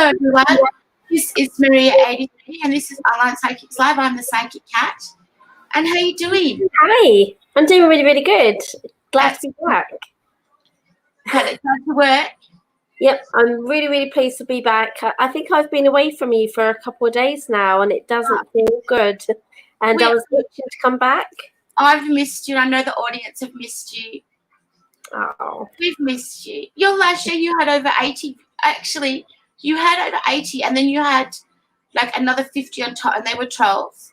everyone. This is Maria83 and this is Online Psychics Live. I'm the Psychic Cat. And how you doing? Hi, I'm doing really, really good. Glad to be back. Had it time to work? Yep, I'm really, really pleased to be back. I think I've been away from you for a couple of days now and it doesn't feel good. And I was itching to come back. I've missed you. I know the audience have missed you. Oh. We've missed you. Your last show you had over 80. Actually, you had over 80 and then you had like another 50 on top and they were trolls.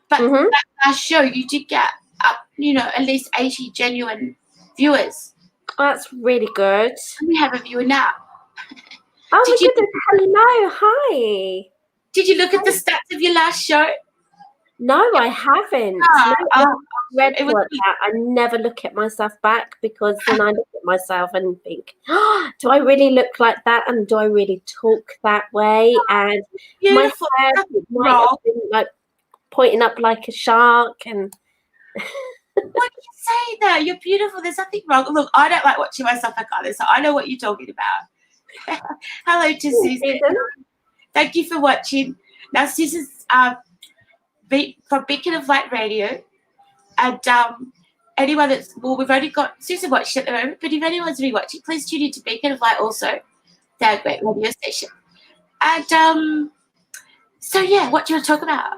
But that last show you did get up, at least 80 genuine viewers. Oh, that's really good. And we have a viewer now. Oh my goodness, hello, hi. Did you look at the stats of your last show? No, I haven't. I never look at myself back because then I look at myself and think, do I really look like that? And do I really talk that way? And my hair might have been like pointing up like a shark. And why do you say that? You're beautiful. There's nothing wrong. Look, I don't like watching myself like this, so I know what you're talking about. Hello to Susan. Thank you for watching. Now, Susan's from Beacon of Light Radio, and anyone that's we've only got Susan watched at the moment, but if anyone's rewatching, please tune into Beacon of Light also. They're a great radio station. And so yeah, what do you want to talk about?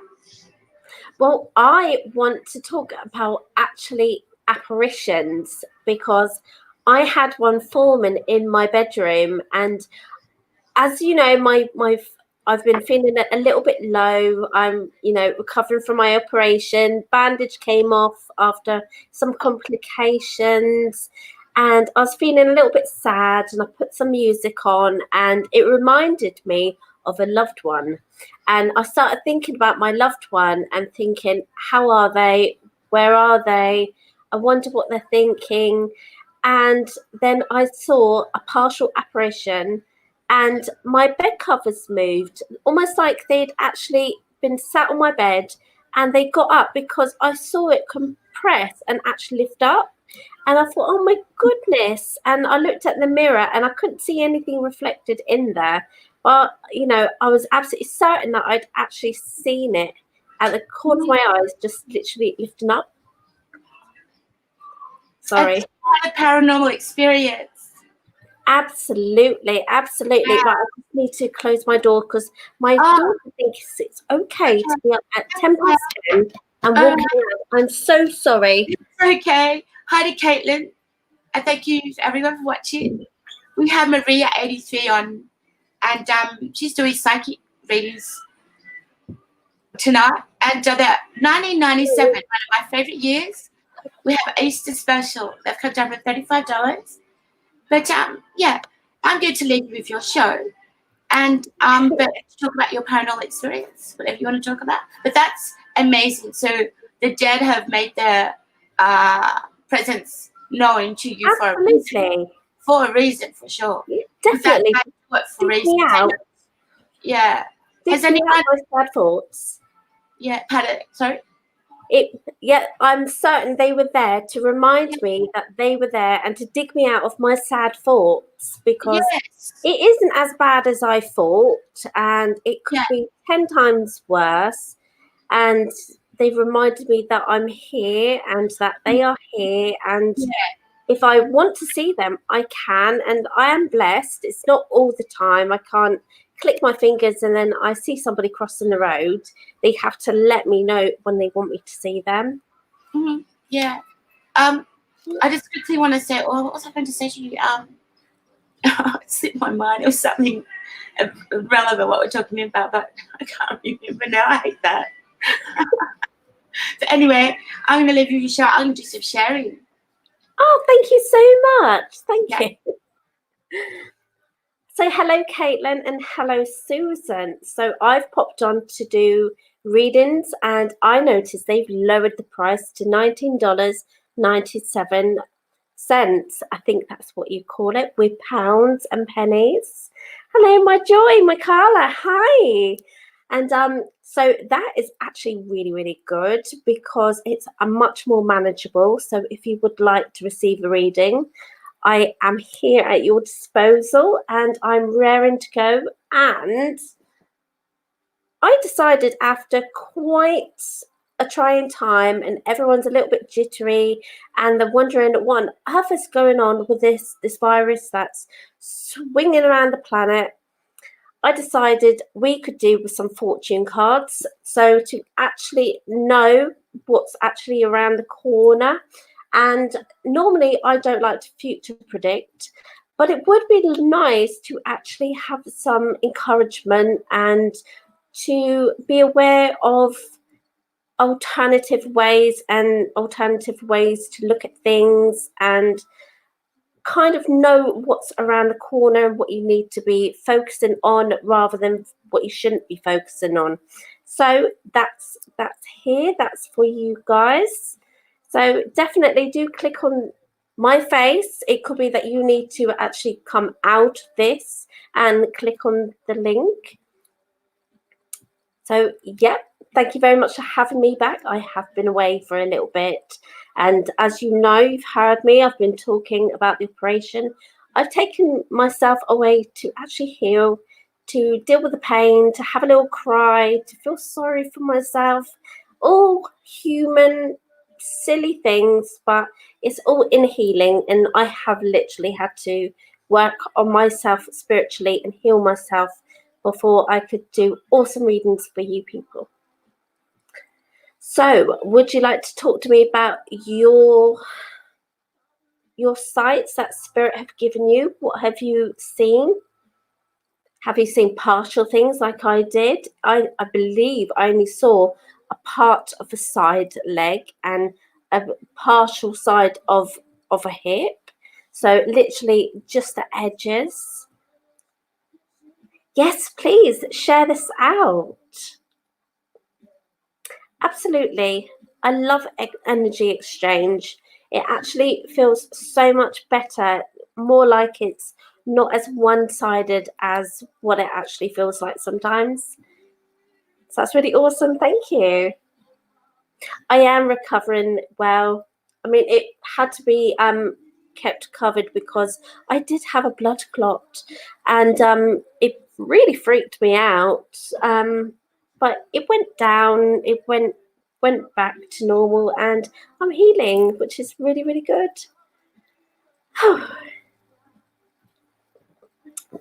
Well, I want to talk about actually apparitions because I had one foreman in my bedroom, and as you know, I've been feeling a little bit low. I'm, recovering from my operation. Bandage came off after some complications, and I was feeling a little bit sad. And I put some music on, and it reminded me of a loved one. And I started thinking about my loved one and thinking, how are they? Where are they? I wonder what they're thinking. And then I saw a partial apparition. And my bed covers moved, almost like they'd actually been sat on my bed and they got up because I saw it compress and actually lift up. And I thought, oh my goodness. And I looked at the mirror and I couldn't see anything reflected in there. But, I was absolutely certain that I'd actually seen it at the corner of my eyes, just literally lifting up. Sorry. A paranormal experience. Absolutely. Yeah. But I just need to close my door because my daughter thinks it's okay to be up at 10 past 10 and walking out. I'm so sorry. It's okay. Hi to Caitlin. And thank you to everyone for watching. We have Maria83 on, and she's doing psychic readings tonight. And they're 1997, one of my favorite years. We have Easter special. They've come down for $35. But yeah, I'm going to leave you with your show, and but talk about your paranormal experience, whatever you want to talk about. But that's amazing. So the dead have made their presence known to you for a reason, for sure. Definitely. For reason. Yeah. Has anyone had bad thoughts? Yeah. Sorry. I'm certain they were there to remind me that they were there and to dig me out of my sad thoughts, because it isn't as bad as I thought, and it could be 10 times worse. And they've reminded me that I'm here and that they are here, and if I want to see them, I can, and I am blessed. It's not all the time. I can't click my fingers and then I see somebody crossing the road. They have to let me know when they want me to see them. Yeah. I just quickly want to say, what was I going to say to you? It slipped my mind. It was something relevant what we're talking about, but I can't remember now. I hate that. But anyway, I'm going to leave you your show. I'm going to do some sharing. Oh, thank you so much. Thank you. So hello, Caitlin, and hello, Susan. So I've popped on to do readings, and I noticed they've lowered the price to $19.97. I think that's what you call it, with pounds and pennies. Hello, my joy, my Carla. Hi. And so that is actually really, really good because it's a much more manageable. So if you would like to receive a reading, I am here at your disposal and I'm raring to go. And I decided after quite a trying time and everyone's a little bit jittery and they're wondering what on earth is going on with this virus that's swinging around the planet, I decided we could do with some fortune cards. So to actually know what's actually around the corner. And normally I don't like to future predict, but it would be nice to actually have some encouragement and to be aware of alternative ways to look at things and kind of know what's around the corner and what you need to be focusing on rather than what you shouldn't be focusing on. So that's here, that's for you guys. So definitely do click on my face. It could be that you need to actually come out of this and click on the link. So, yep, thank you very much for having me back. I have been away for a little bit. And as you know, you've heard me, I've been talking about the operation. I've taken myself away to actually heal, to deal with the pain, to have a little cry, to feel sorry for myself. All human, silly things, but it's all in healing. And I have literally had to work on myself spiritually and heal myself before I could do awesome readings for you people. So, would you like to talk to me about your sights that spirit have given you? What have you seen? Have you seen partial things like I did? I believe I only saw a part of a side leg and a partial side of a hip. So literally just the edges. Yes, please share this out. Absolutely. I love energy exchange. It actually feels so much better, more like it's not as one-sided as what it actually feels like sometimes. So that's really awesome. Thank you. I am recovering well. I mean, it had to be kept covered because I did have a blood clot and it really freaked me out. But it went down, it went back to normal and I'm healing, which is really, really good.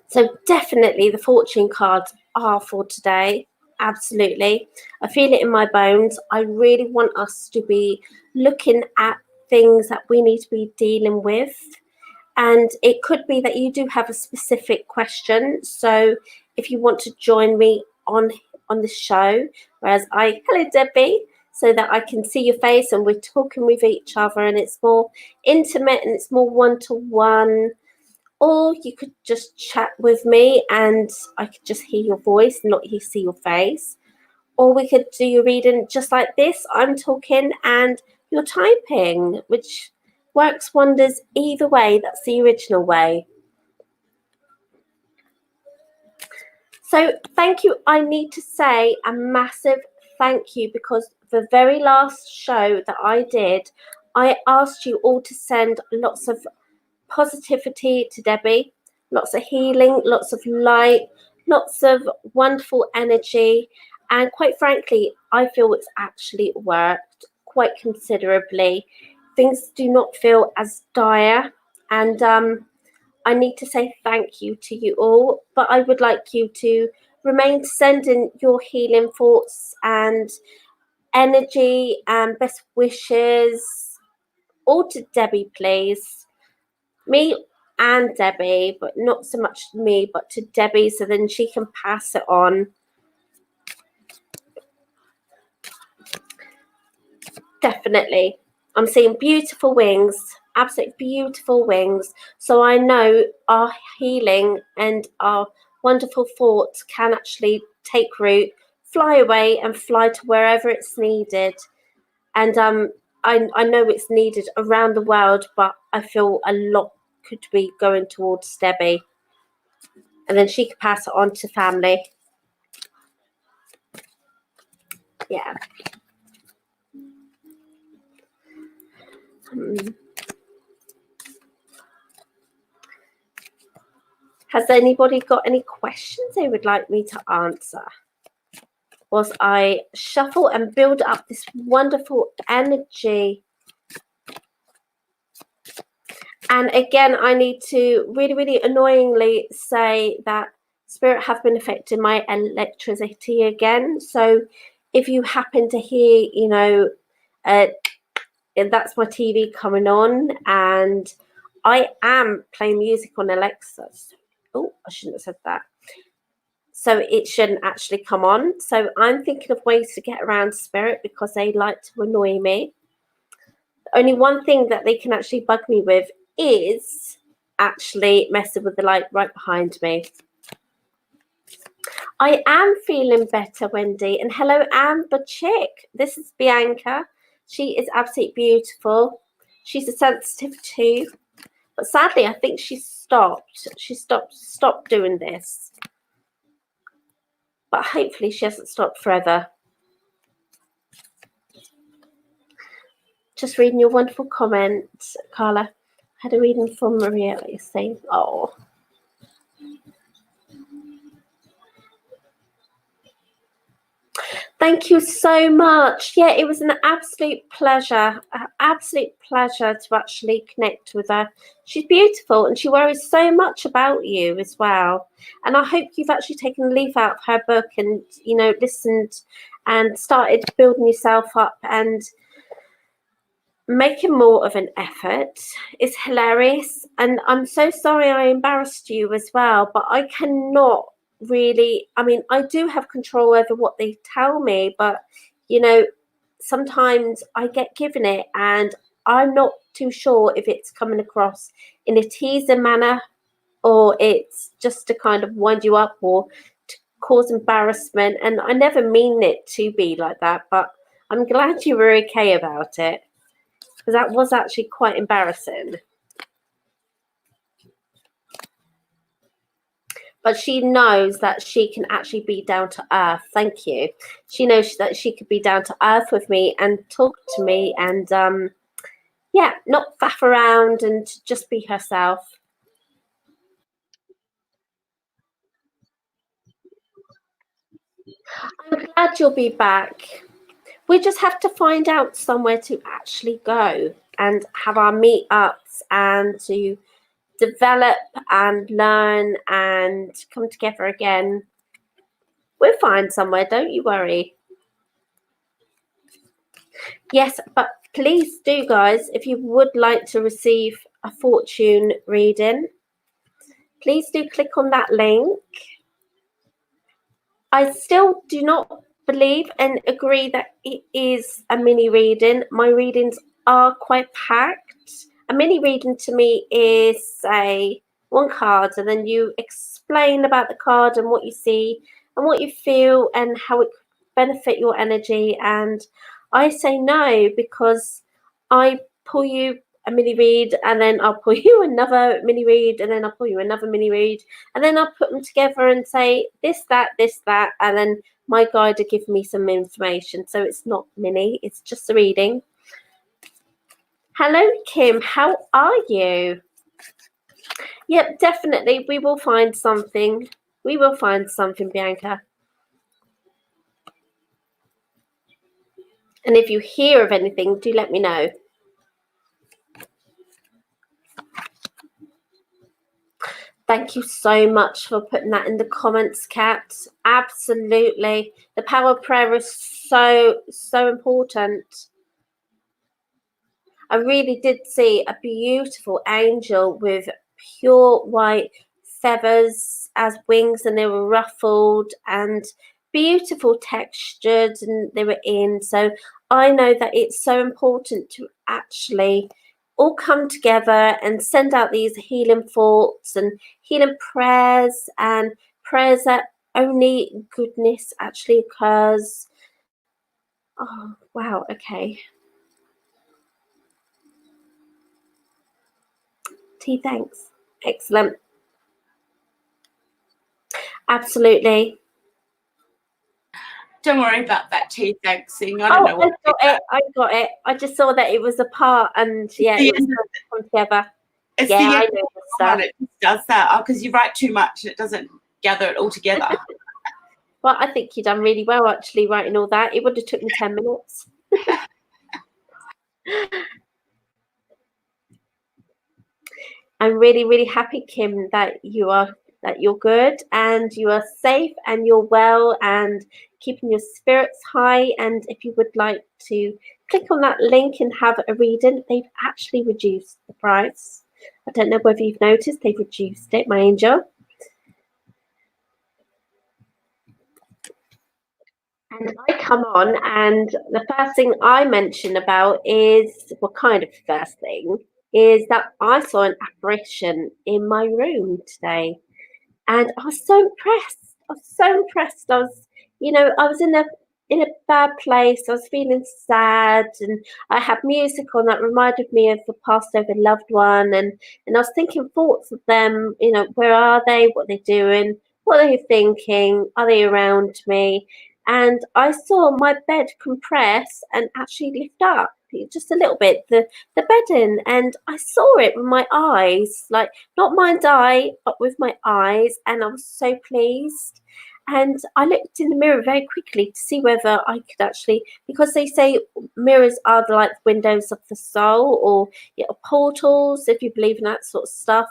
So definitely the fortune cards are for today. Absolutely. I feel it in my bones. I really want us to be looking at things that we need to be dealing with. And it could be that you do have a specific question. So if you want to join me on the show, whereas hello Debbie, so that I can see your face and we're talking with each other and it's more intimate and it's more one-to-one. Or you could just chat with me and I could just hear your voice, not see your face. Or we could do your reading just like this. I'm talking and you're typing, which works wonders either way. That's the original way. So thank you. I need to say a massive thank you because the very last show that I did, I asked you all to send lots of positivity to Debbie, lots of healing, lots of light, lots of wonderful energy. And quite frankly, I feel it's actually worked quite considerably. Things do not feel as dire. And I need to say thank you to you all. But I would like you to remain sending your healing thoughts and energy and best wishes all to Debbie, please. Me and Debbie, but not so much me, but to Debbie, so then she can pass it on. Definitely. I'm seeing beautiful wings, absolutely beautiful wings. So I know our healing and our wonderful thoughts can actually take root, fly away and fly to wherever it's needed. And I know it's needed around the world, but I feel a lot could be going towards Debbie. And then she could pass it on to family. Yeah. Has anybody got any questions they would like me to answer whilst I shuffle and build up this wonderful energy? And again, I need to really, really annoyingly say that Spirit have been affecting my electricity again. So if you happen to hear, you know, that's my TV coming on, and I am playing music on Alexa. Oh, I shouldn't have said that. So it shouldn't actually come on. So I'm thinking of ways to get around Spirit because they like to annoy me. Only one thing that they can actually bug me with is actually messing with the light right behind me. I am feeling better, Wendy. And hello, Amber Chick. This is Bianca. She is absolutely beautiful. She's a sensitive too. But sadly, I think she stopped. She stopped doing this. But hopefully she hasn't stopped forever. Just reading your wonderful comment, Carla. I had a reading from Maria, like you're saying. Oh. Thank you so much. Yeah, it was an absolute pleasure to actually connect with her. She's beautiful and she worries so much about you as well. And I hope you've actually taken a leaf out of her book and, you know, listened and started building yourself up and making more of an effort. It's hilarious. And I'm so sorry I embarrassed you as well, but I cannot really, I mean, I do have control over what they tell me, but you know, sometimes I get given it and I'm not too sure if it's coming across in a teaser manner or it's just to kind of wind you up or to cause embarrassment. And I never mean it to be like that, but I'm glad you were okay about it because that was actually quite embarrassing. But she knows that she can actually be down to earth. Thank you. She knows that she could be down to earth with me and talk to me and, yeah, not faff around and just be herself. I'm glad you'll be back. We just have to find out somewhere to actually go and have our meetups and to develop and learn and come together again. We'll find somewhere, don't you worry. Yes, but please do, guys, if you would like to receive a fortune reading, please do click on that link. I still do not believe and agree that it is a mini reading. My readings are quite packed. A mini reading to me is, say, one card, and then you explain about the card and what you see and what you feel and how it could benefit your energy. And I say no because I pull you a mini read and then I'll pull you another mini read and then I'll pull you another mini read and then I'll put them together and say this, that, and then my guide will give me some information. So it's not mini, it's just a reading. Hello, Kim. How are you? Yep, definitely. We will find something. We will find something, Bianca. And if you hear of anything, do let me know. Thank you so much for putting that in the comments, Kat. Absolutely. The power of prayer is so important. I really did see a beautiful angel with pure white feathers as wings, and they were ruffled and beautiful textured, and they were in. So I know that it's so important to actually all come together and send out these healing thoughts and healing prayers and prayers that only goodness actually occurs. Oh, wow. Okay. T, thanks. Excellent. Absolutely. Don't worry about that tea thanks thing. I don't know what. I got it. I just saw that it was a part and yeah, it was come together. It's Yeah, the I end know the one, stuff. it just does that. Oh, because you write too much and it doesn't gather it all together. Well, I think you've done really well actually writing all that. It would have took me 10 minutes. I'm really, really happy, Kim, that you're good and you are safe and you're well and keeping your spirits high. And if you would like to click on that link and have a reading, they've actually reduced the price. I don't know whether you've noticed, they've reduced it, my angel. And I come on, and the first thing I mention about is, well, kind of the first thing, is that I saw an apparition in my room today. And I was so impressed. I was so impressed. I was in a bad place. I was feeling sad, and I had music on that reminded me of the passed over loved one, and I was thinking thoughts of them. Where are they? What are they doing? What are they thinking? Are they around me? And I saw my bed compress and actually lift up just a little bit, the bedding, and I saw it with my eyes, like not mind's eye, but with my eyes, and I was so pleased. And I looked in the mirror very quickly to see whether I could actually, because they say mirrors are like windows of the soul, or portals, if you believe in that sort of stuff.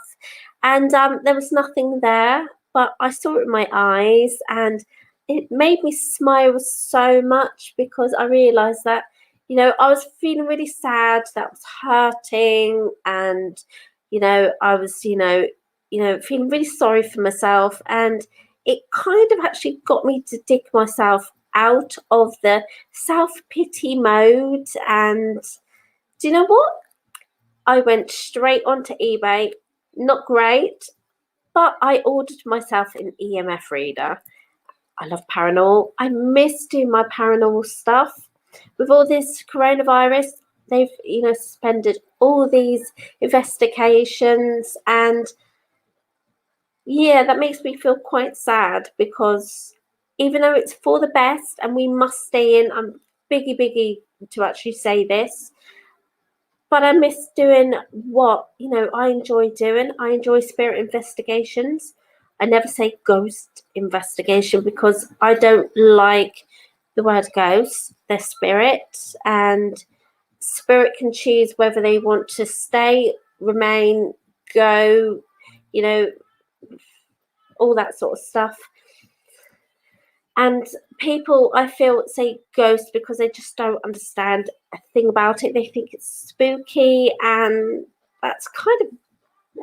And there was nothing there, but I saw it in my eyes, and it made me smile so much because I realised that I was feeling really sad, that was hurting, and I was feeling really sorry for myself, and it kind of actually got me to dig myself out of the self-pity mode. And do you know what? I went straight onto eBay. Not great, but I ordered myself an EMF reader. I love paranormal. I miss doing my paranormal stuff. With all this coronavirus, they've suspended all these investigations, and yeah, that makes me feel quite sad because even though it's for the best and we must stay in, I'm biggie to actually say this, but I miss doing what I enjoy doing. I enjoy spirit investigations. I never say ghost investigation because I don't like the word ghost. They're spirit, and spirit can choose whether they want to stay, remain, go, all that sort of stuff. And people, I feel, say ghost because they just don't understand a thing about it. They think it's spooky, and that's kind of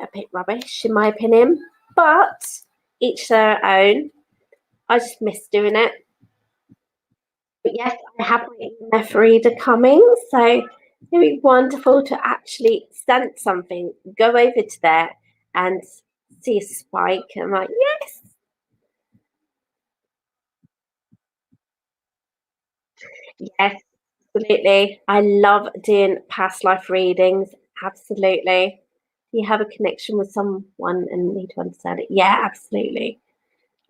a bit rubbish in my opinion. But each their own. I just miss doing it. But yes, I have my EMF reader coming, so it'd be wonderful to actually sense something, go over to there and see a spike. And I'm like, yes. Yes, absolutely. I love doing past life readings. Absolutely. You have a connection with someone and need to understand it. Yeah, absolutely.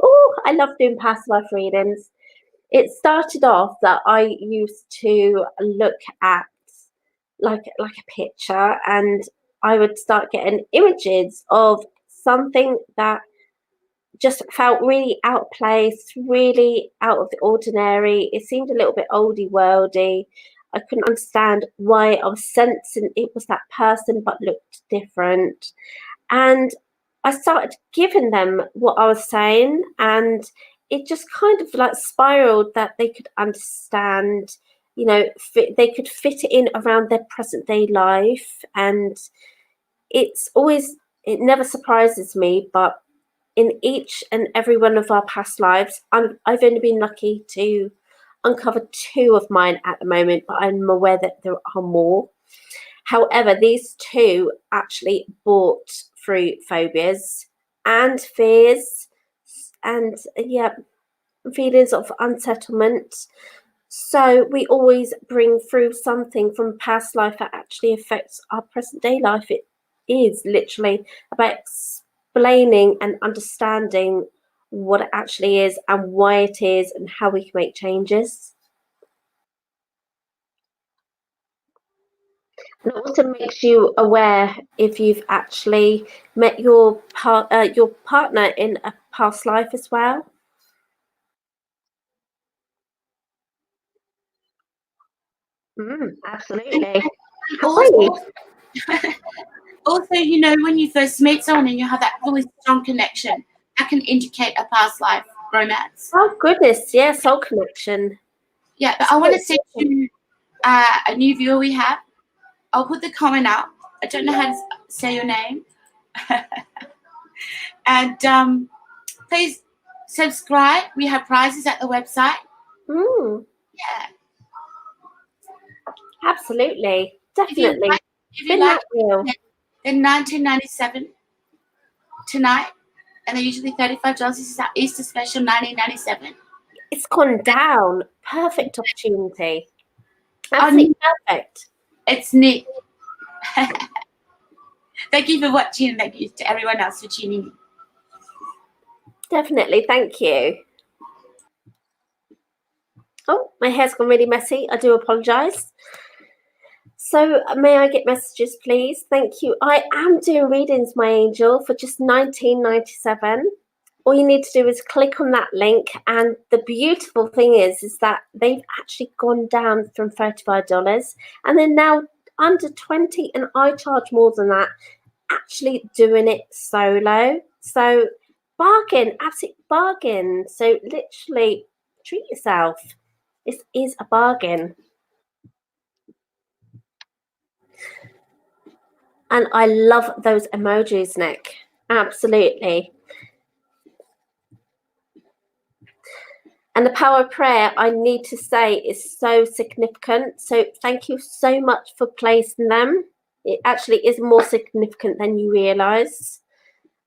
Oh, I love doing past life readings. It started off that I used to look at like a picture, and I would start getting images of something that just felt really out of place, really out of the ordinary. It seemed a little bit oldie worldy. I couldn't understand why I was sensing it was that person but looked different. And I started giving them what I was saying, and it just kind of like spiraled that they could understand, they could fit it in around their present day life. And it never surprises me, but in each and every one of our past lives, I've only been lucky to uncover 2 of mine at the moment, but I'm aware that there are more. However, these 2 actually brought through phobias and fears, and feelings of unsettlement. So we always bring through something from past life that actually affects our present day life. It is literally about explaining and understanding what it actually is and why it is and how we can make changes. And it also makes you aware if you've actually met your partner in a past life as well. Absolutely. Also, also, you know, when you first meet someone and you have that really strong connection, that can indicate a past life romance. Oh goodness, yeah, soul connection. Yeah, but I want to send you a new viewer we have. I'll put the comment up. I don't know how to say your name. And please subscribe. We have prizes at the website. Yeah. Absolutely, If you definitely. like, Real. they're $19.97 tonight, and they're usually $35. This is our Easter special, $19.97. It's gone down. Perfect opportunity. Absolutely perfect. It's neat. Thank you for watching, and thank you to everyone else for tuning in. Definitely, thank you. Oh, my hair's gone really messy. I do apologise. So may I get messages, please? Thank you. I am doing readings, my angel, for just $19.97. All you need to do is click on that link, and the beautiful thing is that they've actually gone down from $35, and they're now under 20, and I charge more than that, actually doing it solo. So bargain, absolute bargain. So literally treat yourself. This is a bargain. And I love those emojis, Nick. Absolutely. And the power of prayer, I need to say, is so significant. So thank you so much for placing them. It actually is more significant than you realise.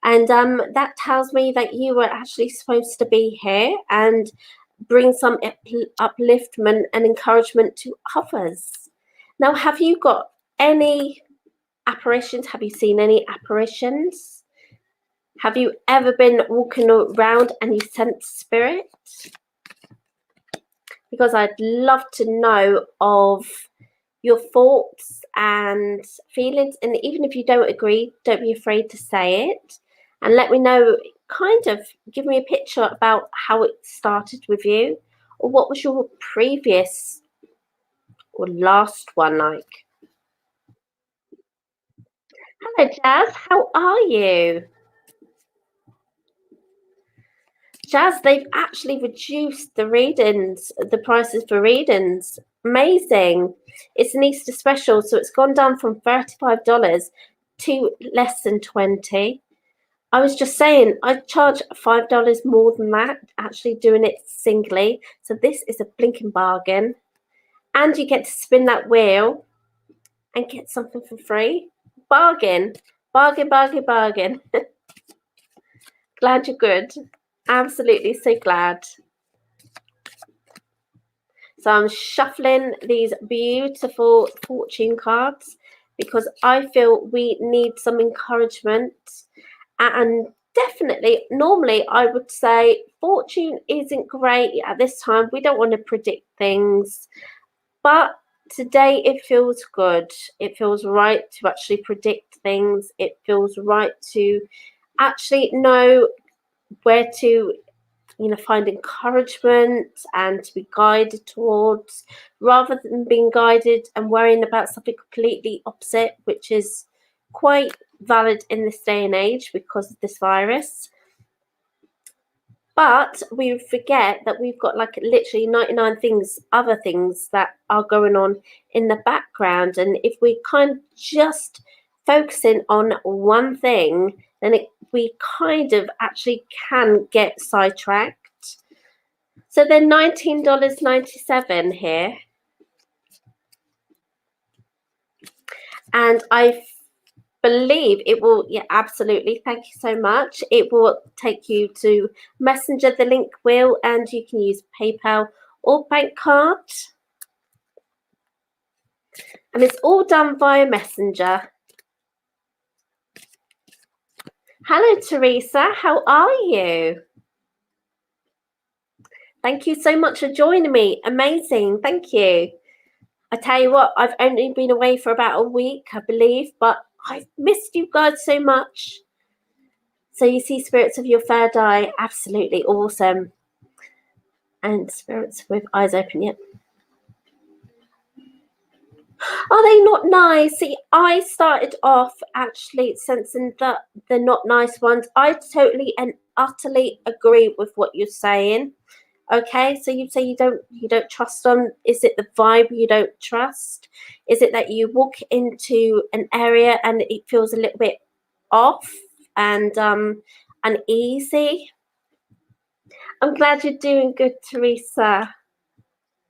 And that tells me that you were actually supposed to be here and bring some upliftment and encouragement to others. Now, have you got any apparitions? Have you seen any apparitions? Have you ever been walking around and you sense spirit? Because I'd love to know of your thoughts and feelings. And even if you don't agree, don't be afraid to say it. And let me know, kind of give me a picture about how it started with you, or what was your previous or last one like. Hello, Jazz. How are you? Jazz, they've actually reduced the readings, the prices for readings. Amazing. It's an Easter special, so it's gone down from $35 to less than 20. I was just saying, I charge $5 more than that, actually doing it singly. So this is a blinking bargain. And you get to spin that wheel and get something for free. Bargain. Bargain, bargain, bargain. Glad you're good. Absolutely so glad. So I'm shuffling these beautiful fortune cards because I feel we need some encouragement. And definitely, normally I would say fortune isn't great at this time. We don't want to predict things. But today it feels good. It feels right to actually predict things. It feels right to actually know where to find encouragement and to be guided towards, rather than being guided and worrying about something completely opposite, which is quite valid in this day and age because of this virus. But we forget that we've got like literally 99 other things that are going on in the background. And if we kind of just focusing on one thing, then we kind of actually can get sidetracked. So they're $19.97 here. And I believe it will, yeah, absolutely. Thank you so much. It will take you to Messenger, the link will, and you can use PayPal or bank card. And it's all done via Messenger. Hello, Teresa. How are you? Thank you so much for joining me. Amazing. Thank you. I tell you what, I've only been away for about a week, I believe, but I've missed you guys so much. So you see spirits of your third eye, absolutely awesome. And spirits with eyes open, yet. Are they not nice? See, I started off actually sensing that they're not nice ones. I totally and utterly agree with what you're saying. Okay, so you say you don't trust them. Is it the vibe you don't trust? Is it that you walk into an area and it feels a little bit off and uneasy? I'm glad you're doing good, Teresa.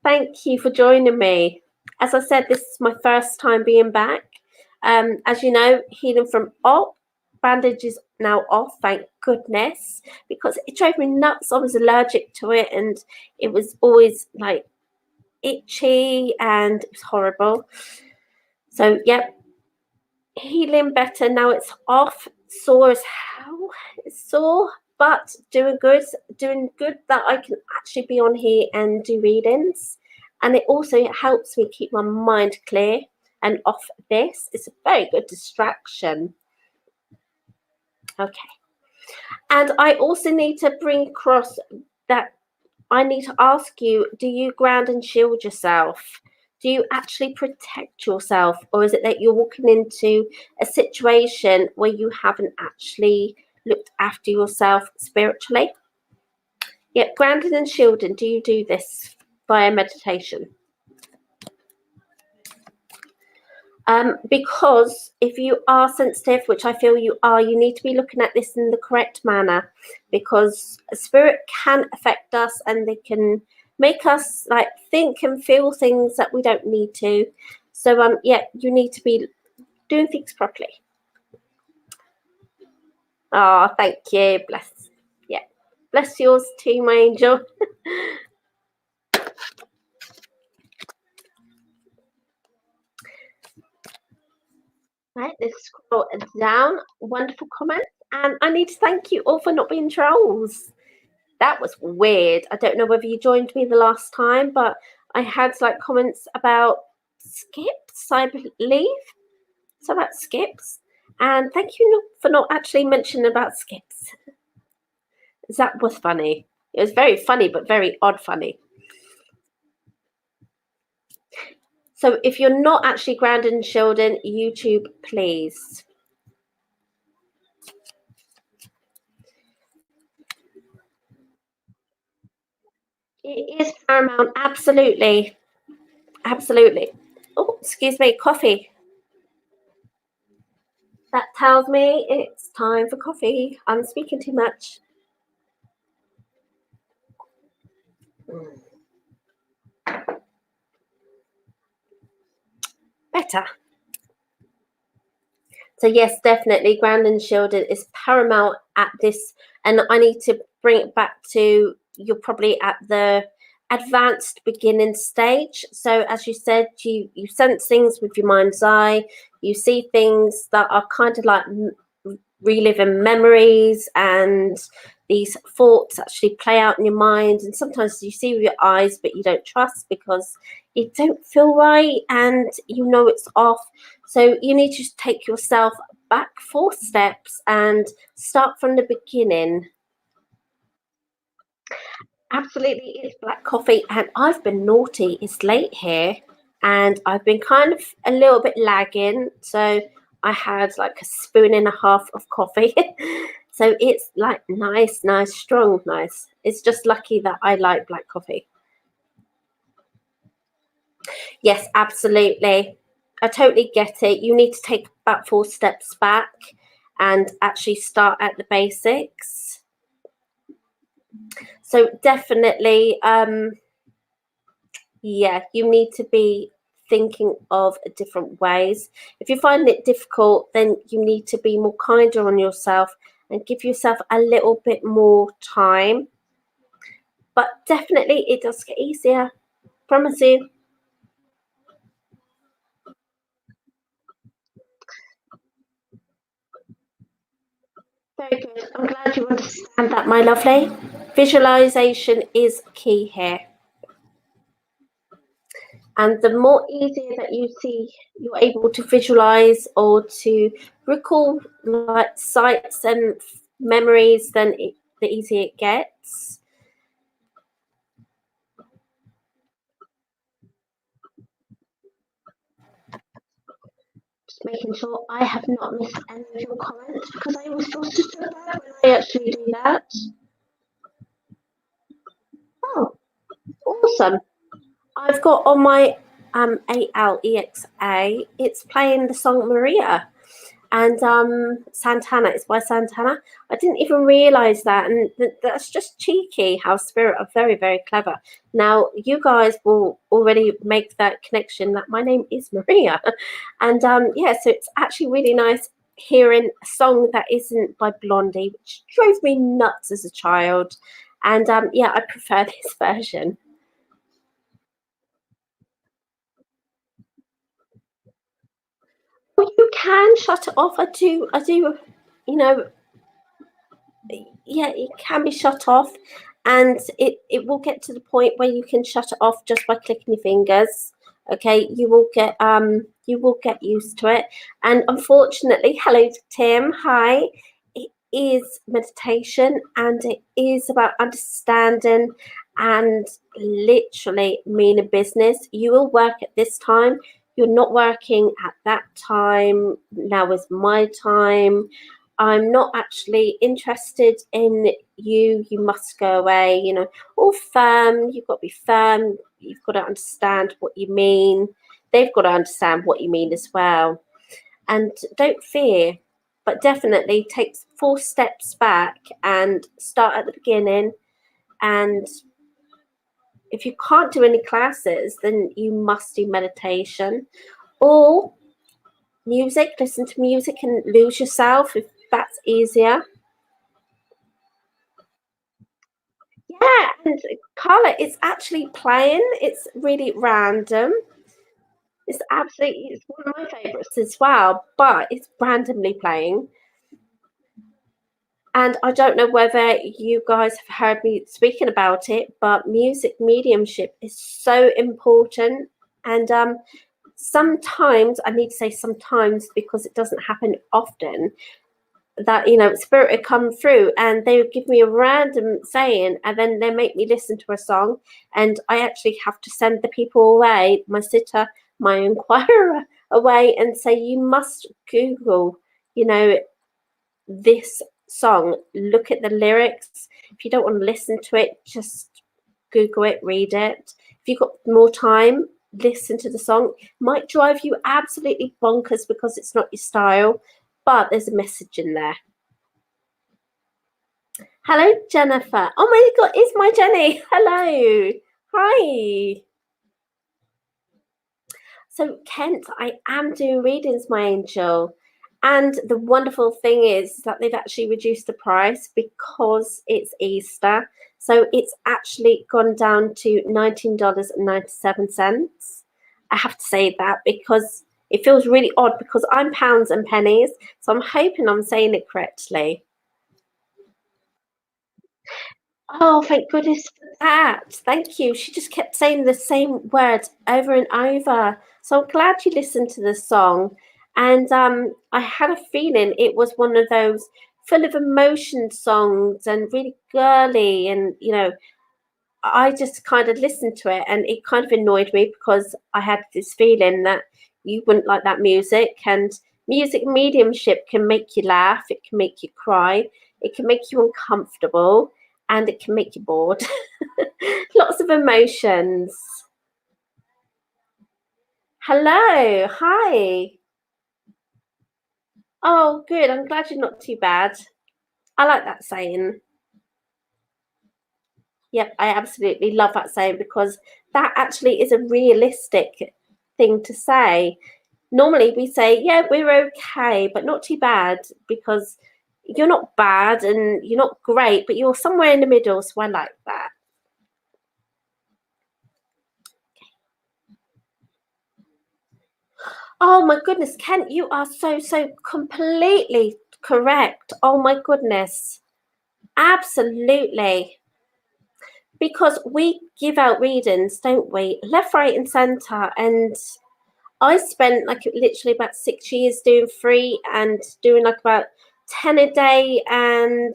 Thank you for joining me. As I said, this is my first time being back. As you know, healing from op, bandage is now off, thank goodness, because it drove me nuts. I was allergic to it and it was always like itchy and it was horrible. So, yep, healing better. Now it's off, sore as hell. It's sore, but doing good that I can actually be on here and do readings. And it also helps me keep my mind clear and off this. It's a very good distraction. Okay. And I also need to bring across that I need to ask you, do you ground and shield yourself? Do you actually protect yourself? Or is it that you're walking into a situation where you haven't actually looked after yourself spiritually? Yep, grounding and shielding, do you do this via meditation? Because if you are sensitive, which I feel you are, you need to be looking at this in the correct manner, because a spirit can affect us and they can make us like think and feel things that we don't need to. So yeah, you need to be doing things properly. Oh, thank you. Bless. Yeah. Bless yours too, my angel. Right, let's scroll down. Wonderful comments. And I need to thank you all for not being trolls. That was weird. I don't know whether you joined me the last time, but I had like comments about skips, I believe. So about skips. And thank you for not actually mentioning about skips. That was funny. It was very funny, but very odd funny. So if you're not actually grounded and shielding, YouTube, please. It is paramount, absolutely. Absolutely. Oh, excuse me, coffee. That tells me it's time for coffee. I'm speaking too much. Better. So yes, definitely ground and shielded is paramount at this. And I need to bring it back to, you're probably at the advanced beginning stage. So as you said, you sense things with your mind's eye. You see things that are kind of like reliving memories, and these thoughts actually play out in your mind. And sometimes you see with your eyes, but you don't trust because it don't feel right and you know it's off. So you need to take yourself back 4 steps and start from the beginning. Absolutely, it's black coffee, and I've been naughty. It's late here, and I've been kind of a little bit lagging. So I had like a spoon and a half of coffee. So it's like nice, strong, nice. It's just lucky that I like black coffee. Yes, absolutely. I totally get it. You need to take about 4 steps back and actually start at the basics. So definitely, yeah, you need to be thinking of different ways. If you find it difficult, then you need to be more kinder on yourself and give yourself a little bit more time. But definitely it does get easier. Promise you. Very good. I'm glad you understand that, my lovely. Visualization is key here. And the more easier that you see, you're able to visualize or to recall like sights and memories, then the easier it gets. Just making sure I have not missed any of your comments because I always feel so bad when I actually do that. Oh, awesome. I've got on my ALEXA, it's playing the song Maria and Santana. It's by Santana. I didn't even realize that, and that's just cheeky how Spirit are very, very clever. Now you guys will already make that connection that my name is Maria, and yeah, so it's actually really nice hearing a song that isn't by Blondie, which drove me nuts as a child, and yeah, I prefer this version. Well, you can shut it off. I do, you know, yeah, it can be shut off, and it will get to the point where you can shut it off just by clicking your fingers. Okay, you will get used to it. And unfortunately, hello Tim, hi. It is meditation, and it is about understanding and literally meaning business. You will work at this time. You're not working at that time. Now is my time. I'm not actually interested in you. You must go away, all firm. You've got to be firm. You've got to understand what you mean. They've got to understand what you mean as well. And don't fear, but definitely take 4 steps back and start at the beginning. And if you can't do any classes, then you must do meditation or music. Listen to music and lose yourself if that's easier. Yeah, and Carla, it's actually playing. It's really random. It's one of my favorites as well, but it's randomly playing. And I don't know whether you guys have heard me speaking about it, but music mediumship is so important. And sometimes, I need to say sometimes because it doesn't happen often, that spirit would come through and they would give me a random saying and then they make me listen to a song, and I actually have to send the people away, my sitter, my inquirer, away and say, you must Google this song, look at the lyrics. If you don't want to listen to it, just Google it, read it. If you've got more time, listen to the song. It might drive you absolutely bonkers because it's not your style, but there's a message in there. Hello, Jennifer. Oh my God, it's my Jenny. Hello. Hi. So, Kent, I am doing readings, my angel. And the wonderful thing is that they've actually reduced the price because it's Easter. So it's actually gone down to $19.97. I have to say that because it feels really odd because I'm pounds and pennies. So I'm hoping I'm saying it correctly. Oh, thank goodness for that. Thank you. She just kept saying the same words over and over. So I'm glad you listened to the song. And I had a feeling it was one of those full of emotion songs and really girly. And, I just kind of listened to it and it kind of annoyed me because I had this feeling that you wouldn't like that music. And music mediumship can make you laugh, it can make you cry, it can make you uncomfortable, and it can make you bored. Lots of emotions. Hello, hi. Oh, good. I'm glad you're not too bad. I like that saying. Yep, I absolutely love that saying because that actually is a realistic thing to say. Normally we say, yeah, we're okay, but not too bad, because you're not bad and you're not great, but you're somewhere in the middle. So I like that. Oh my goodness, Kent, you are so completely correct. Oh my goodness. Absolutely. because we give out readings, don't we? Left, right, and centre. And I spent like literally about 6 years doing free and doing like about 10 a day and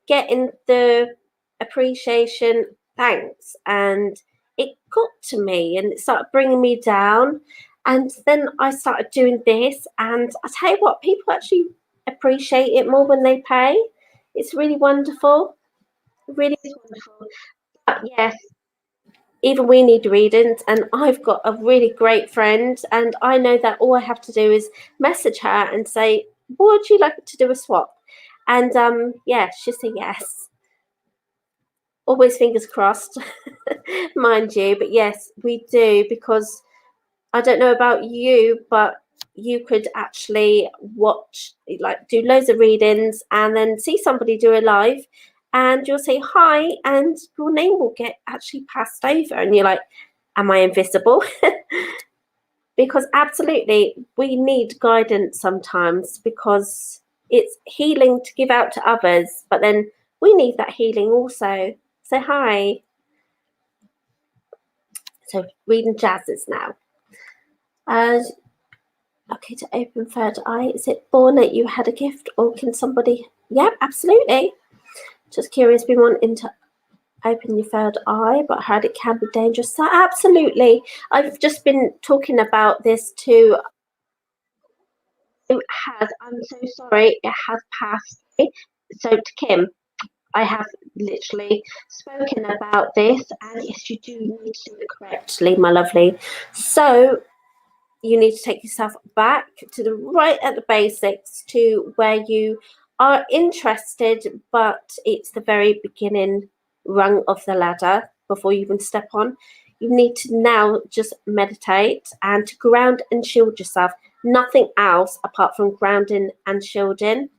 getting the appreciation, thanks. And it got to me and it started bringing me down. And then I started doing this. And I tell you what, people actually appreciate it more when they pay. It's really wonderful. It really is wonderful. But yes, even we need readings, and I've got a really great friend, and I know that all I have to do is message her and say, would you like to do a swap? And yeah, she'll say yes. Always fingers crossed, mind you, but yes, we do, because I don't know about you, but you could actually watch, like do loads of readings and then see somebody do a live and you'll say hi and your name will get actually passed over and you're like, am I invisible? Because absolutely, we need guidance sometimes because it's healing to give out to others, but then we need that healing also. So hi. So reading jazzes now. Okay, to open third eye. Is it born that you had a gift or can somebody? Yeah, absolutely. Just curious, we wanting to open your third eye, but heard it can be dangerous. So absolutely. I've just been talking about this too. It has, I'm so sorry, it has passed. So to Kim, I have literally spoken about this, and yes, you do need to do it correctly, my lovely. So you need to take yourself back to the right at the basics to where you are interested, but it's the very beginning rung of the ladder before you even step on. You need to now just meditate and to ground and shield yourself. Nothing else apart from grounding and shielding.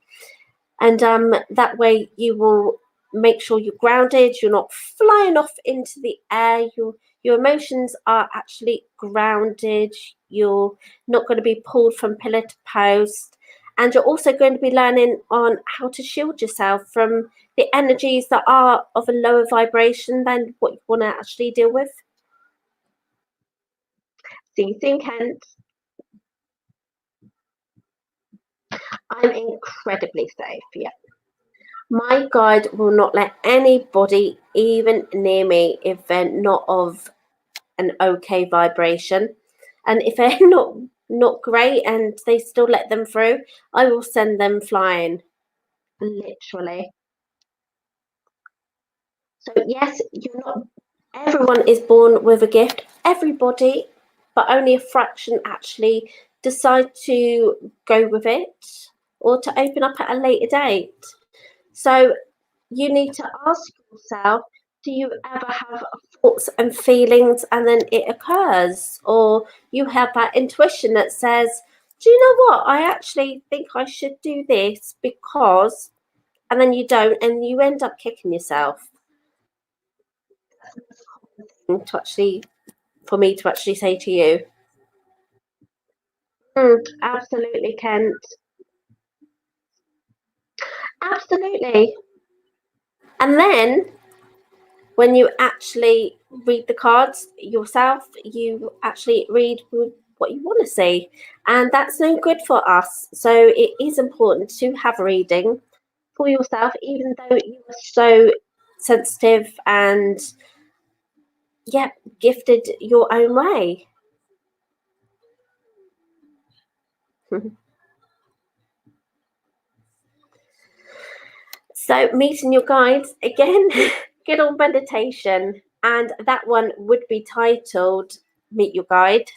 And that way you will make sure you're grounded, you're not flying off into the air, your emotions are actually grounded, you're not going to be pulled from pillar to post, and you're also going to be learning on how to shield yourself from the energies that are of a lower vibration than what you want to actually deal with. See you soon, Kent. I'm incredibly safe, yeah. My guide will not let anybody even near me if they're not of an okay vibration. And if they're not great and they still let them through, I will send them flying. Literally. So yes, you're not everyone is born with a gift. Everybody, but only a fraction actually decide to go with it or to open up at a later date. So you need to ask yourself, do you ever have thoughts and feelings and then it occurs? Or you have that intuition that says, do you know what? I actually think I should do this because, and then you don't, and you end up kicking yourself. To actually, for me to actually say to you, absolutely, Kent. Absolutely. And then when you actually read the cards yourself, you actually read what you want to see. And that's no good for us. So it is important to have a reading for yourself, even though you are so sensitive and, yeah, gifted your own way. So meeting your guides, again, good old meditation. And that one would be titled Meet Your Guide.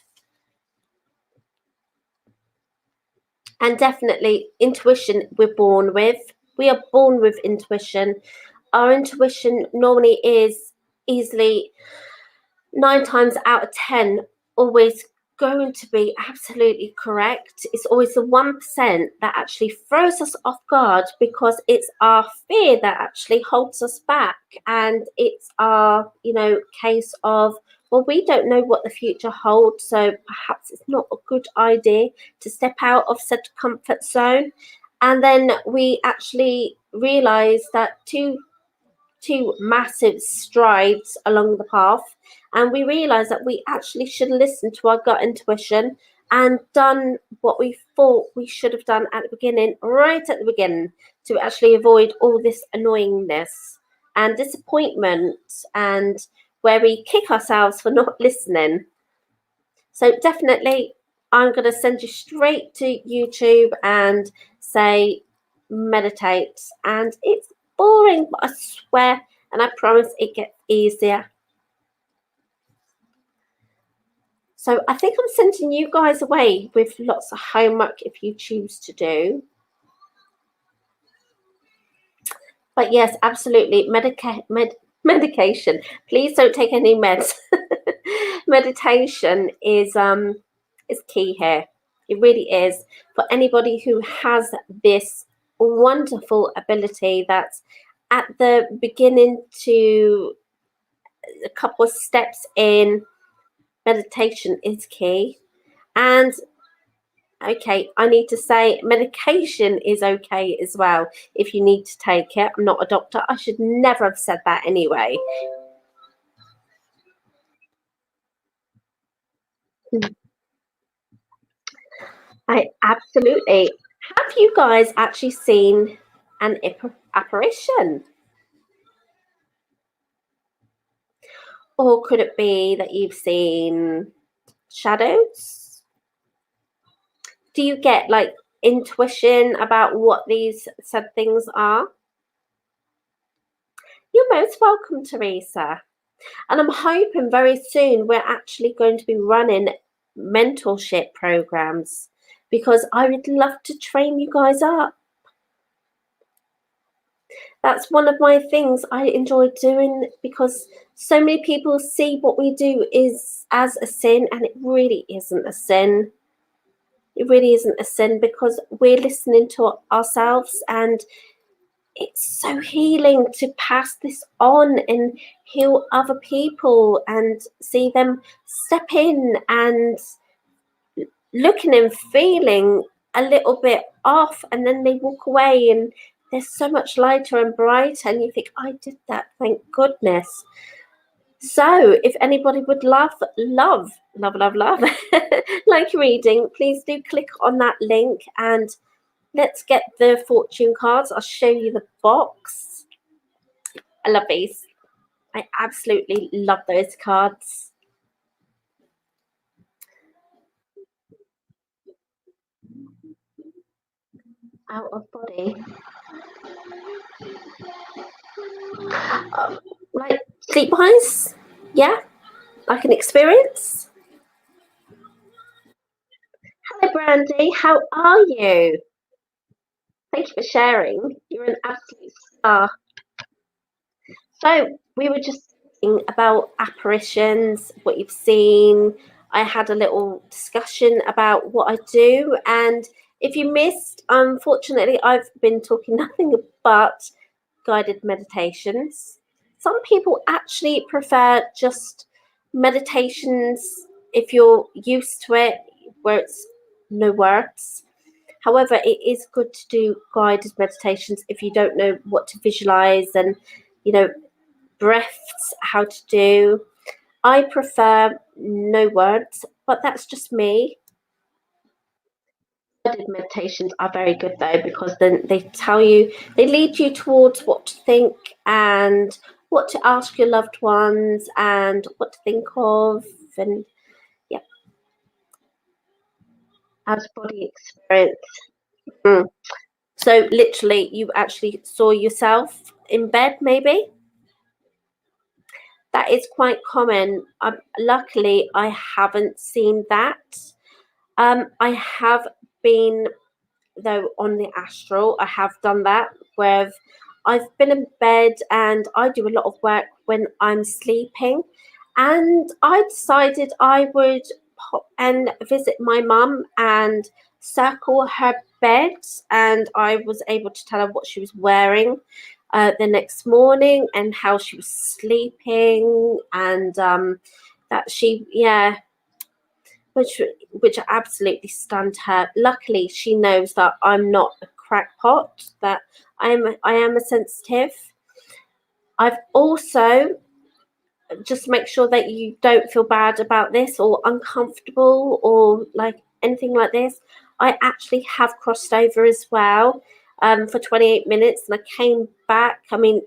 And definitely intuition we're born with. We are born with intuition. Our intuition normally is easily 9 times out of 10 always going to be absolutely correct. It's always the 1% that actually throws us off guard because it's our fear that actually holds us back. And it's our, case of, well, we don't know what the future holds, so perhaps it's not a good idea to step out of said comfort zone. And then we actually realize that to two massive strides along the path, and we realized that we actually should listen to our gut intuition and done what we thought we should have done at the beginning, right at the beginning, to actually avoid all this annoyingness and disappointment, and where we kick ourselves for not listening. So definitely, I'm going to send you straight to YouTube and say meditate. And it's boring, but I swear, and I promise it gets easier. So I think I'm sending you guys away with lots of homework if you choose to do. But yes, absolutely, medication. Please don't take any meds. Meditation is key here. It really is, for anybody who has this wonderful ability that's at the beginning to a couple of steps in. Meditation is key. And okay, I need to say medication is okay as well if you need to take it. I'm not a doctor. I should never have said that anyway. I absolutely. Have you guys actually seen an apparition? Or could it be that you've seen shadows? Do you get like intuition about what these said things are? You're most welcome, Teresa. And I'm hoping very soon we're actually going to be running mentorship programs, because I would love to train you guys up. That's one of my things I enjoy doing, because so many people see what we do is as a sin, and it really isn't a sin. It really isn't a sin, because we're listening to ourselves, and it's so healing to pass this on and heal other people and see them step in and looking and feeling a little bit off, and then they walk away and they're so much lighter and brighter, and you think, I did that, thank goodness. So if anybody would love like reading, please do click on that link and let's get the fortune cards. I'll show you the box. I love these. I absolutely love those cards. Out of body. Like sleep-wise? Yeah? Like an experience? Hello, Brandy. How are you? Thank you for sharing. You're an absolute star. So we were just talking about apparitions, what you've seen. I had a little discussion about what I do, and if you missed, unfortunately, I've been talking nothing but guided meditations. Some people actually prefer just meditations if you're used to it, where it's no words. However, it is good to do guided meditations if you don't know what to visualize and, breaths, how to do. I prefer no words, but that's just me. Guided meditations are very good though, because then they lead you towards what to think and what to ask your loved ones and what to think of, and yeah, as body experience. So literally, you actually saw yourself in bed, maybe. That is quite common. Luckily, I haven't seen that. I have been, though, on the astral. I have done that, where I've been in bed and I do a lot of work when I'm sleeping. And I decided I would pop and visit my mum and circle her bed. And I was able to tell her what she was wearing the next morning and how she was sleeping, and that she, which absolutely stunned her. Luckily, she knows that I'm not a crackpot, that I am a sensitive. I've also, just make sure that you don't feel bad about this or uncomfortable or like anything like this. I actually have crossed over as well for 28 minutes, and I came back. I mean,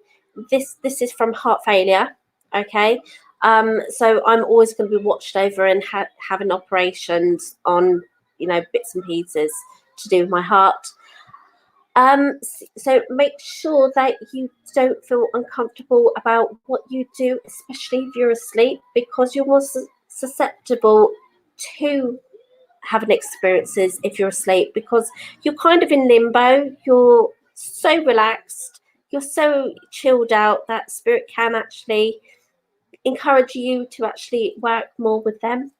this is from heart failure, okay? So I'm always going to be watched over and having operations on, you know, bits and pieces to do with my heart. So make sure that you don't feel uncomfortable about what you do, especially if you're asleep, because you're more susceptible to having experiences if you're asleep, because you're kind of in limbo. You're so relaxed, you're so chilled out that spirit can actually encourage you to actually work more with them.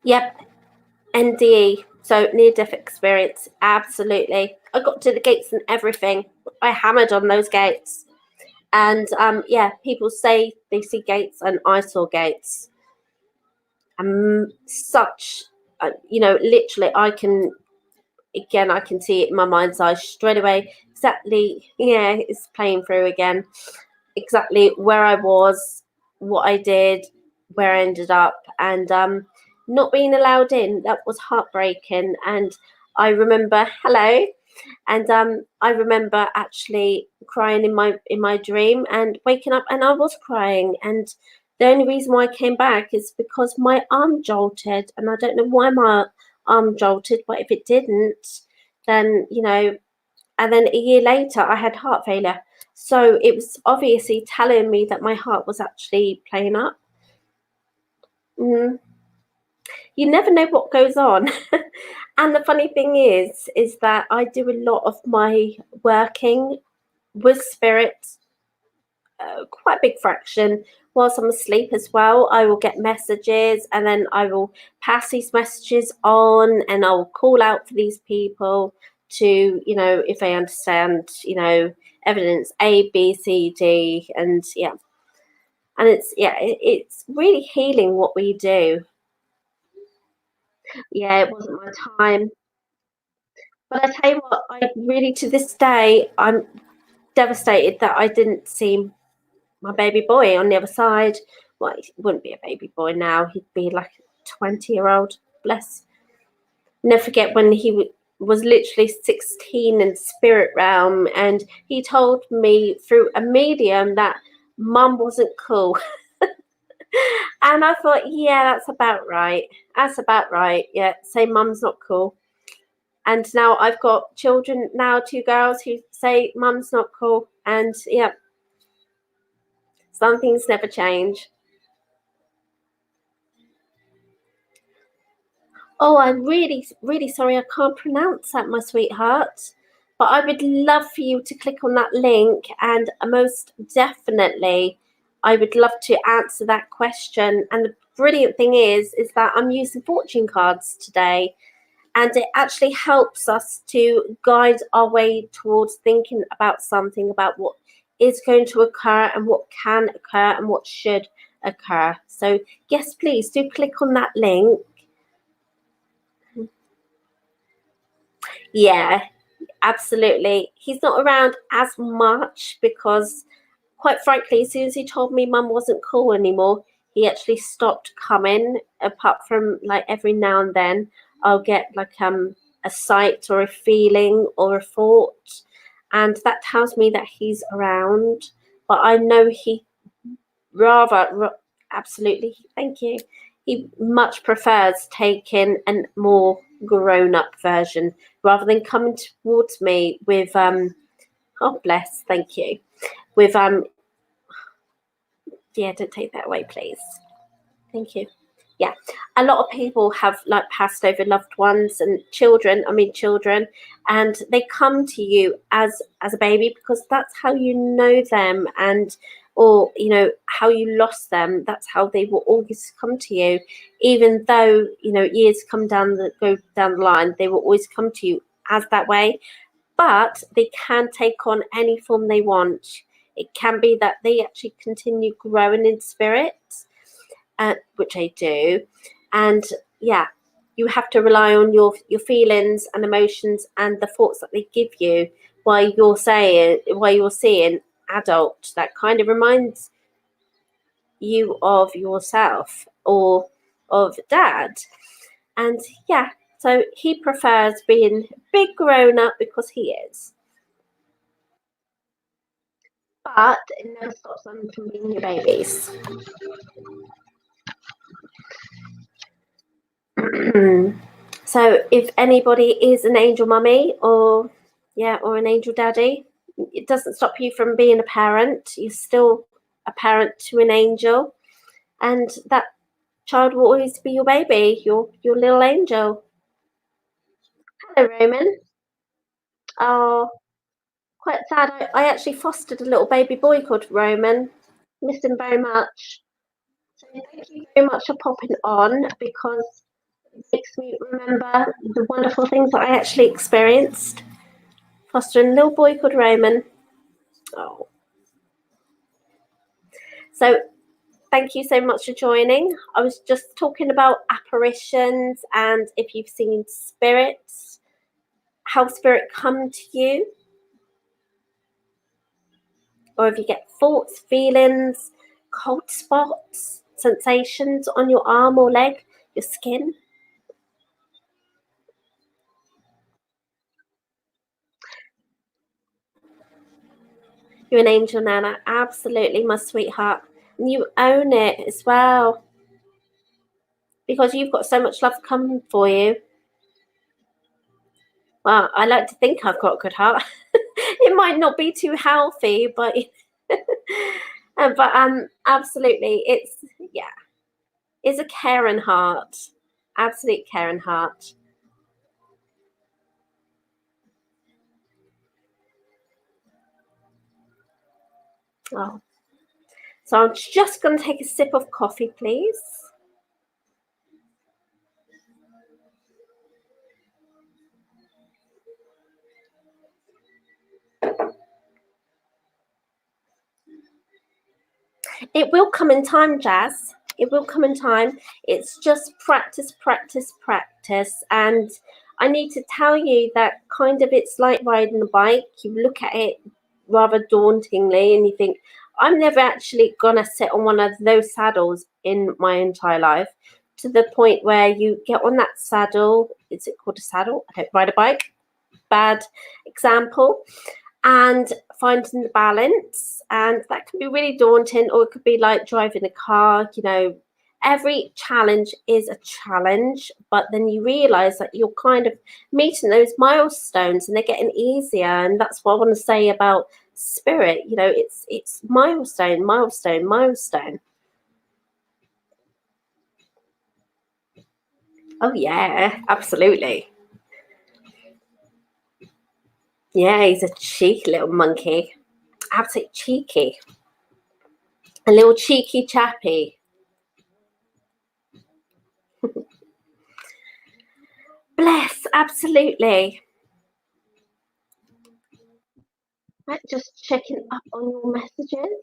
Yep. NDE, so near death experience, absolutely. I got to the gates and everything. I hammered on those gates. And yeah, people say they see gates, and I saw gates. Such, you know, literally, I can see it in my mind's eye straight away. Exactly, yeah, it's playing through again. Exactly where I was, what I did, where I ended up, and not being allowed in. That was heartbreaking. And I remember, hello, and I remember actually crying in my dream and waking up, and I was crying. And the only reason why I came back is because my arm jolted, and I don't know why my arm jolted, but if it didn't, then you know. And then a year later, I had heart failure. So it was obviously telling me that my heart was actually playing up. Mm. You never know what goes on. And the funny thing is that I do a lot of my working with spirits, quite a big fraction, whilst I'm asleep as well. I will get messages, and then I will pass these messages on, and I'll call out for these people to, you know, if they understand, you know, evidence A, B, C, D, and yeah. And it's really healing what we do. Yeah, it wasn't my time. But I tell you what, I really, to this day, I'm devastated that I didn't see my baby boy on the other side. Well, he wouldn't be a baby boy now. He'd be like a 20-year-old. Bless. Never forget when he was literally 16 in spirit realm, and he told me through a medium that mum wasn't cool. And I thought, yeah, that's about right. That's about right. Yeah, say mum's not cool. And now I've got children now, 2 girls who say mum's not cool. And yeah, some things never change. Oh, I'm really, really sorry. I can't pronounce that, my sweetheart. But I would love for you to click on that link, and most definitely, I would love to answer that question. And the brilliant thing is that I'm using fortune cards today, and it actually helps us to guide our way towards thinking about something, about what is going to occur and what can occur and what should occur. So yes, please do click on that link. Yeah, absolutely. He's not around as much because, quite frankly, as soon as he told me mum wasn't cool anymore, he actually stopped coming. Apart from like every now and then, I'll get like a sight or a feeling or a thought, and that tells me that he's around. But I know he absolutely, thank you. He much prefers taking a more grown-up version rather than coming towards me with oh bless, thank you, with yeah, don't take that away, please. Thank you. Yeah, a lot of people have like passed over loved ones and children. I mean, children, and they come to you as a baby because that's how you know them, and or you know how you lost them. That's how they will always come to you, even though you know years go down the line. They will always come to you as that way, but they can take on any form they want. It can be that they actually continue growing in spirit, which I do. And yeah, you have to rely on your feelings and emotions and the thoughts that they give you while you're seeing adult. That kind of reminds you of yourself or of dad. And yeah, so he prefers being big grown up because he is. But it never stops them from being your babies. So if anybody is an angel mummy or an angel daddy, it doesn't stop you from being a parent. You're still a parent to an angel, and that child will always be your baby, your little angel. Hello, Roman. Oh, quite sad. I actually fostered a little baby boy called Roman. Miss him very much. So thank you very much for popping on, because it makes me remember the wonderful things that I actually experienced fostering a little boy called Roman. Oh. So thank you so much for joining. I was just talking about apparitions and if you've seen spirits, how spirit come to you, or if you get thoughts, feelings, cold spots, sensations on your arm or leg, your skin. You're an angel, Nana. Absolutely, my sweetheart. And you own it as well, because you've got so much love coming for you. Well, I like to think I've got a good heart. It might not be too healthy, but absolutely, it's a caring heart, absolute caring heart. Oh, so I'm just going to take a sip of coffee, please. It will come in time, Jazz. It will come in time. It's just practice, practice, practice. And I need to tell you that kind of it's like riding a bike. You look at it rather dauntingly and you think, I'm never actually going to sit on one of those saddles in my entire life, to the point where you get on that saddle. Is it called a saddle? I don't ride a bike. Bad example. And finding the balance, and that can be really daunting, or it could be like driving a car. Every challenge is a challenge, but then you realize that you're kind of meeting those milestones and they're getting easier. And that's what I want to say about spirit. It's milestone, milestone, milestone. Oh yeah, absolutely. Yeah, he's a cheeky little monkey. Absolutely cheeky. A little cheeky chappy. Bless, absolutely. Right, just checking up on your messages.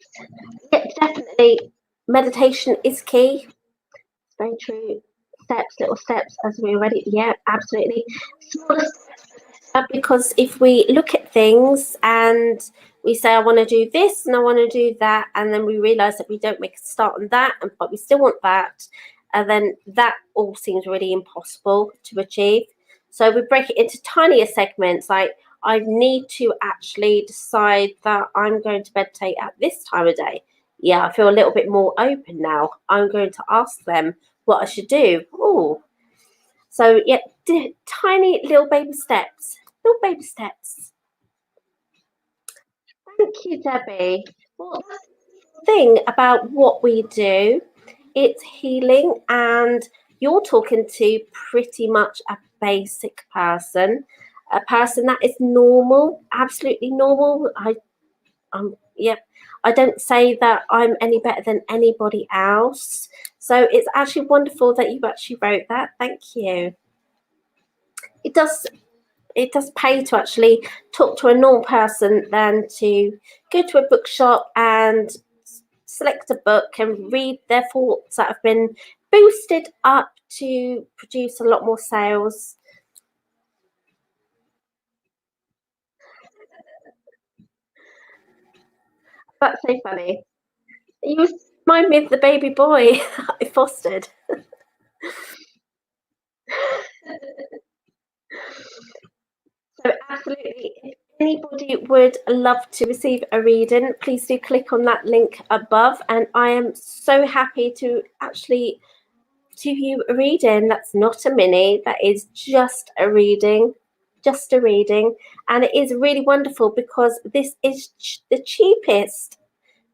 Yeah, definitely. Meditation is key. It's very true. Steps, little steps, as we already. Yeah, absolutely. Smaller steps. Because if we look at things and we say, I want to do this and I want to do that, and then we realize that we don't make a start on that, but we still want that, and then that all seems really impossible to achieve. So we break it into tinier segments, like I need to actually decide that I'm going to meditate at this time of day. Yeah, I feel a little bit more open now. I'm going to ask them what I should do. Oh, so yeah, tiny little baby steps. Little baby steps. Thank you, Debbie. Well, that's the thing about what we do. It's healing, and you're talking to pretty much a basic person, a person that is normal, absolutely normal. I don't say that I'm any better than anybody else. So it's actually wonderful that you actually wrote that. Thank you. It does pay to actually talk to a normal person than to go to a bookshop and select a book and read their thoughts that have been boosted up to produce a lot more sales. That's so funny. You remind me of the baby boy I fostered. So absolutely, if anybody would love to receive a reading, please do click on that link above. And I am so happy to actually give you a reading. That's not a mini, that is just a reading. Just a reading. And it is really wonderful because this is the cheapest,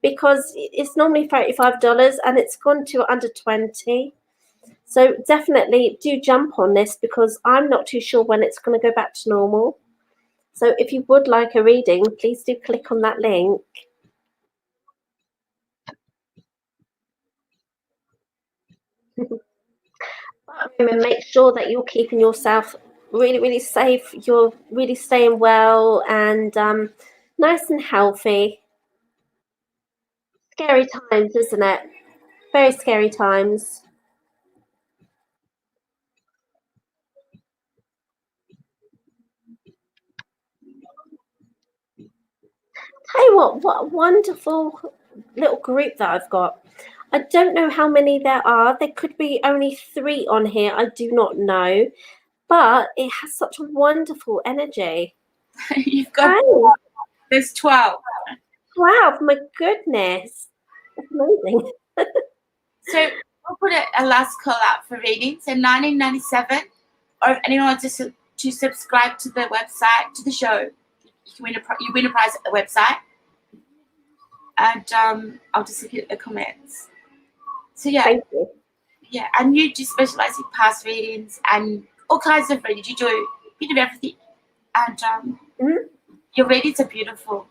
because it's normally $35 and it's gone to under 20. So definitely do jump on this, because I'm not too sure when it's going to go back to normal. So if you would like a reading, please do click on that link. And make sure that you're keeping yourself really, really safe. You're really staying well and nice and healthy. Scary times, isn't it? Very scary times. Tell you what a wonderful little group that I've got. I don't know how many there are. There could be only 3 on here. I do not know. But it has such a wonderful energy. You've got there's 12. Wow, my goodness. That's amazing. So we'll put a last call out for readings. So 1997, or if anyone wants to subscribe to the website, to the show, you win a prize at the website. And I'll just look at the comments. So yeah. Thank you. Yeah, and you do specialize in past readings and all kinds of readings. You do a bit of everything. And your readings are beautiful.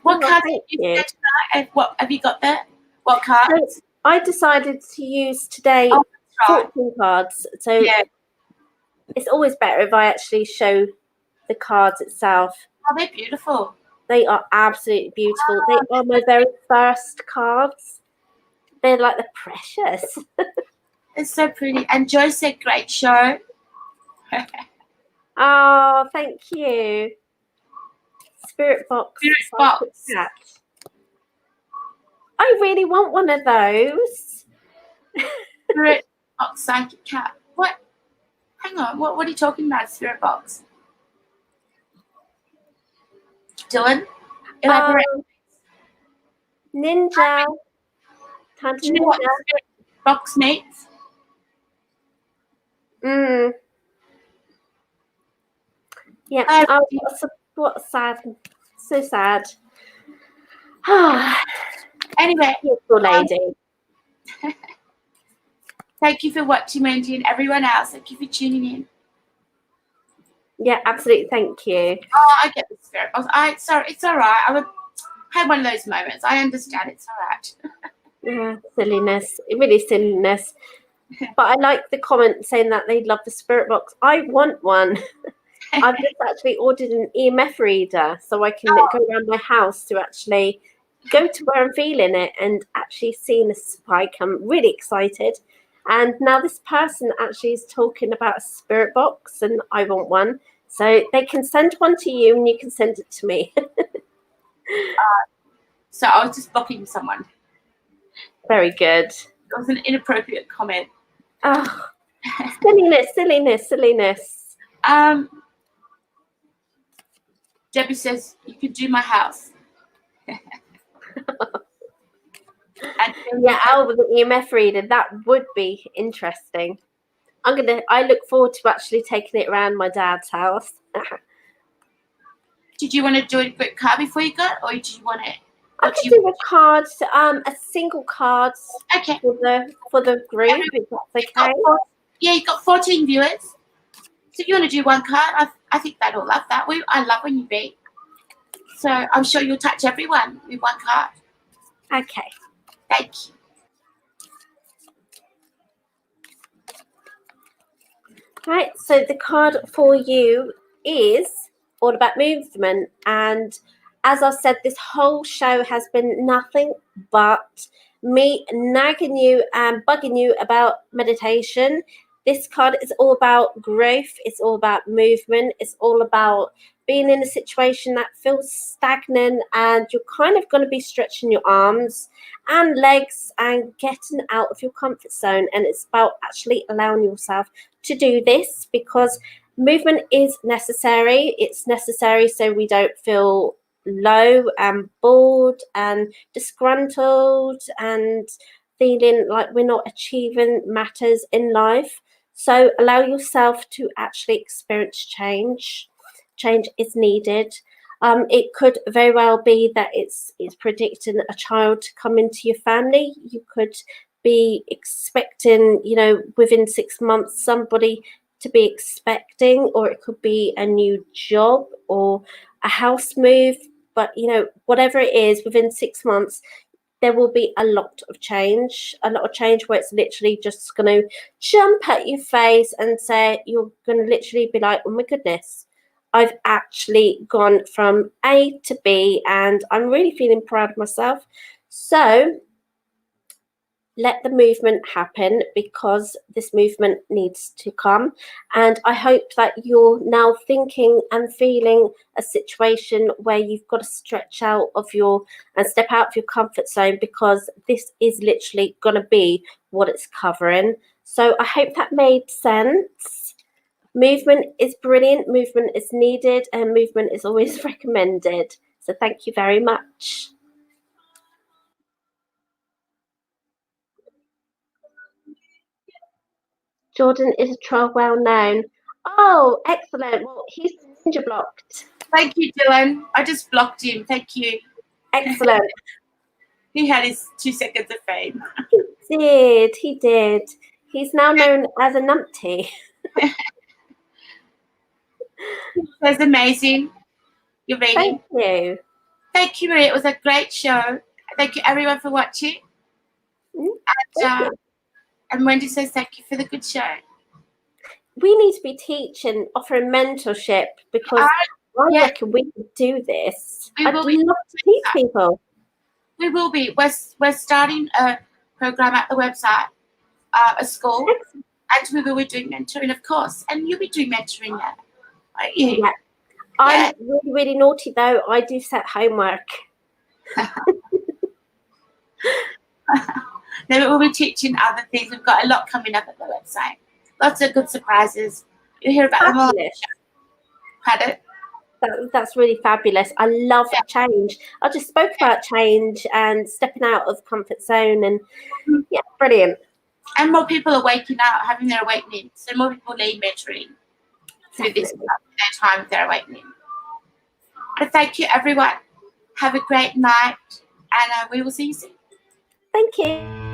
What cards did you get tonight? What have you got there? What cards? So I decided to use today fortune cards. So it's always better if I actually show the cards itself. Oh, they're beautiful. They are absolutely beautiful. They are my very first cards. They're like the precious. It's so pretty. And Joe said, great show. Oh, thank you. Spirit box. Cat. I really want one of those. Spirit box psychic cat. What? Hang on. What are you talking about, Spirit box? Dylan? Elaborate. Ninja. Do you know what Spirit box means? Yeah. What sad. So sad. Anyway. Beautiful lady. Thank you for watching, Wendy, and everyone else. Thank you for tuning in. Yeah, absolutely. Thank you. Oh, I get the spirit box. Sorry, it's all right. I had one of those moments. I understand. It's all right. Yeah, silliness. Really silliness. But I like the comment saying that they love the spirit box. I want one. I've just actually ordered an EMF reader so I can go around my house to actually go to where I'm feeling it and actually seeing a spike. I'm really excited. And now this person actually is talking about a spirit box and I want one. So they can send one to you and you can send it to me. So I was just blocking someone. Very good. It was an inappropriate comment. Oh, silliness. Debbie says, you could do my house. With the EMF reader, that would be interesting. I look forward to actually taking it around my dad's house. Did you want to do a quick card before you go, or did you want it? I could do a card, a single card for the group, if that's okay. You've got 14 viewers. So if you want to do one card, I think they'd all love that. I love when you read. So I'm sure you'll touch everyone with one card. Okay. Thank you. Right, so the card for you is all about movement. And as I've said, this whole show has been nothing but me nagging you and bugging you about meditation. This card is all about growth. It's all about movement. It's all about being in a situation that feels stagnant, and you're kind of going to be stretching your arms and legs and getting out of your comfort zone. And it's about actually allowing yourself to do this, because movement is necessary. It's necessary so we don't feel low and bored and disgruntled and feeling like we're not achieving matters in life. So allow yourself to actually experience change. Change is needed. It could very well be that it's predicting a child to come into your family. You could be expecting, within 6 months, somebody to be expecting, or it could be a new job or a house move. But, whatever it is, within 6 months, there will be a lot of change where it's literally just going to jump at your face and say, you're going to literally be like, oh my goodness, I've actually gone from A to B and I'm really feeling proud of myself. So let the movement happen, because this movement needs to come. And I hope that you're now thinking and feeling a situation where you've got to stretch out of and step out of your comfort zone, because this is literally going to be what it's covering. So I hope that made sense. Movement is brilliant, movement is needed, and movement is always recommended. So thank you very much. Jordan is a troll, well known. Oh, excellent. Well, he's ninja blocked. Thank you, Dylan. I just blocked him. Thank you. Excellent. He had his 2 seconds of fame. He did. He's now known as a numpty. That's amazing. You're reading. Thank you. Thank you, Maria. It was a great show. Thank you, everyone, for watching. And Wendy says thank you for the good show. We need to be teaching, offering mentorship, because I reckon we could do this. I'd love to teach people. We will be. We're starting a program at the website, a school, and we will be doing mentoring, of course. And you'll be doing mentoring there, aren't you? Yeah. I'm really, really naughty, though. I do set homework. Then we'll be teaching other things. We've got a lot coming up at the website. Lots of good surprises. You'll hear about them all. Pardon? That's really fabulous. I love change. I just spoke about change and stepping out of comfort zone, and yeah, brilliant. And more people are waking up, having their awakening. So more people need mentoring through this their time of their awakening. But thank you, everyone. Have a great night, and we will see you soon. Thank you.